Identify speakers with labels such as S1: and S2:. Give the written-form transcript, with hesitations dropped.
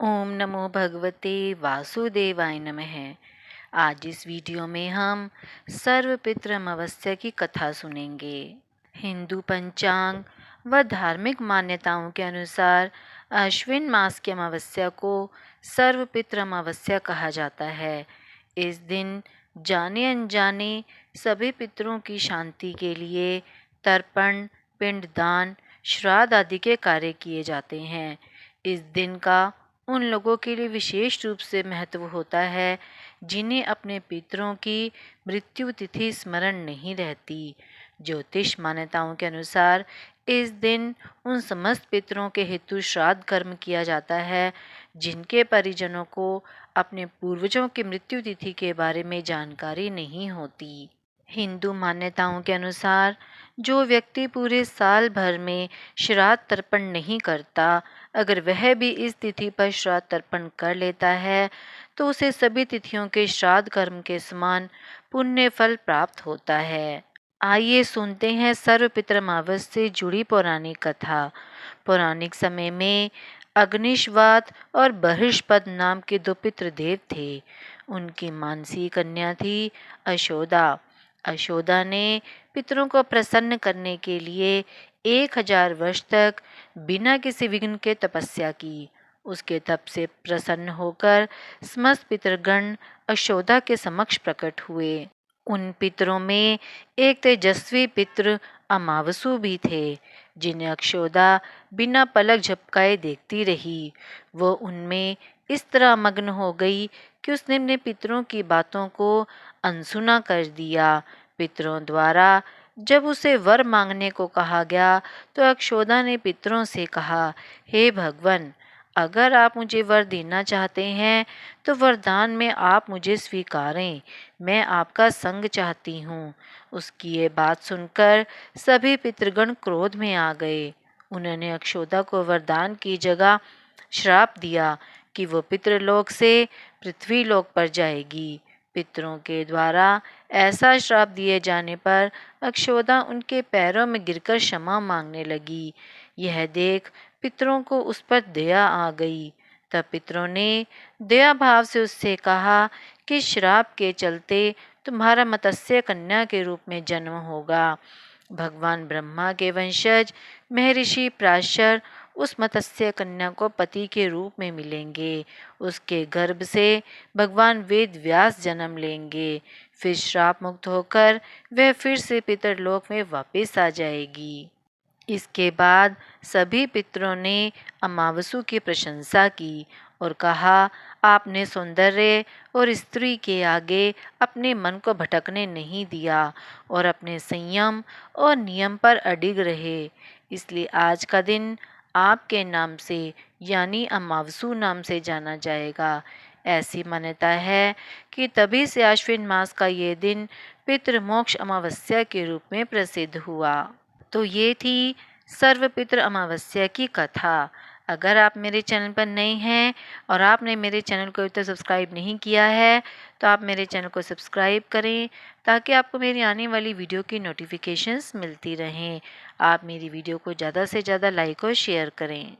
S1: ओम नमो भगवते वासुदेवाय नमः। आज इस वीडियो में हम सर्वपितृ अमावस्या की कथा सुनेंगे। हिंदू पंचांग व धार्मिक मान्यताओं के अनुसार अश्विन मास की अमावस्या को सर्वपितृ अमावस्या कहा जाता है। इस दिन जाने अनजाने सभी पितरों की शांति के लिए तर्पण, पिंडदान, श्राद्ध आदि के कार्य किए जाते हैं। इस दिन का उन लोगों के लिए विशेष रूप से महत्व होता है जिन्हें अपने पितरों की मृत्यु तिथि स्मरण नहीं रहती। ज्योतिष मान्यताओं के अनुसार इस दिन उन समस्त पितरों के हेतु श्राद्ध कर्म किया जाता है जिनके परिजनों को अपने पूर्वजों की मृत्यु तिथि के बारे में जानकारी नहीं होती। हिंदू मान्यताओं के अनुसार जो व्यक्ति पूरे साल भर में श्राद्ध तर्पण नहीं करता, अगर वह भी इस तिथि पर श्राद्ध तर्पण कर लेता है तो उसे सभी तिथियों के श्राद्ध कर्म के समान पुण्य फल प्राप्त होता है। आइए सुनते हैं सर्वपितृ अमावस्या से जुड़ी पौराणिक कथा। पौराणिक समय में अग्निश्वात और बृहस्पति नाम के दो पितृदेव थे। उनकी मानसी कन्या थी अशोदा। अशोदा ने पितरों को प्रसन्न करने के लिए 1000 वर्ष तक बिना किसी विघ्न के तपस्या की। उसके तप से प्रसन्न होकर समस्त पितरगण अशोदा के समक्ष प्रकट हुए। उन पितरों में एक तेजस्वी पितृ अमावसु भी थे जिन्हें अक्षोदा बिना पलक झपकाए देखती रही। वो उनमें इस तरह मग्न हो गई कि उसने अपने पितरों की बातों को अनसुना कर दिया। पितरों द्वारा जब उसे वर मांगने को कहा गया तो अक्षोदा ने पितरों से कहा, हे भगवान, अगर आप मुझे वर देना चाहते हैं तो वरदान में आप मुझे स्वीकारें। मैं आपका संग चाहती हूँ। उसकी ये बात सुनकर सभी पितृगण क्रोध में आ गए। उन्होंने अक्षोदा को वरदान की जगह श्राप दिया कि वो पितृलोक से पृथ्वीलोक पर जाएगी। पितरों के द्वारा ऐसा श्राप दिए जाने पर अक्षोदा उनके पैरों में गिरकर क्षमा मांगने लगी। यह देख पितरों को उस पर दया आ गई। तब पितरों ने दया भाव से उससे कहा कि श्राप के चलते तुम्हारा मत्स्य कन्या के रूप में जन्म होगा। भगवान ब्रह्मा के वंशज महर्षि पराशर उस मत्स्य कन्या को पति के रूप में मिलेंगे। उसके गर्भ से भगवान वेद व्यास जन्म लेंगे। फिर श्राप मुक्त होकर वह फिर से पितरलोक में वापस आ जाएगी। इसके बाद सभी पितरों ने अमावसु की प्रशंसा की और कहा, आपने सौंदर्य और स्त्री के आगे अपने मन को भटकने नहीं दिया और अपने संयम और नियम पर अडिग रहे। इसलिए आज का दिन आपके नाम से यानी अमावसु नाम से जाना जाएगा। ऐसी मान्यता है कि तभी से आश्विन मास का ये दिन पितृमोक्ष अमावस्या के रूप में प्रसिद्ध हुआ। तो ये थी सर्वपितृ अमावस्या की कथा। अगर आप मेरे चैनल पर नए हैं और आपने मेरे चैनल को अभी तक सब्सक्राइब नहीं किया है तो आप मेरे चैनल को सब्सक्राइब करें ताकि आपको मेरी आने वाली वीडियो की नोटिफिकेशंस मिलती रहें। आप मेरी वीडियो को ज़्यादा से ज़्यादा लाइक और शेयर करें।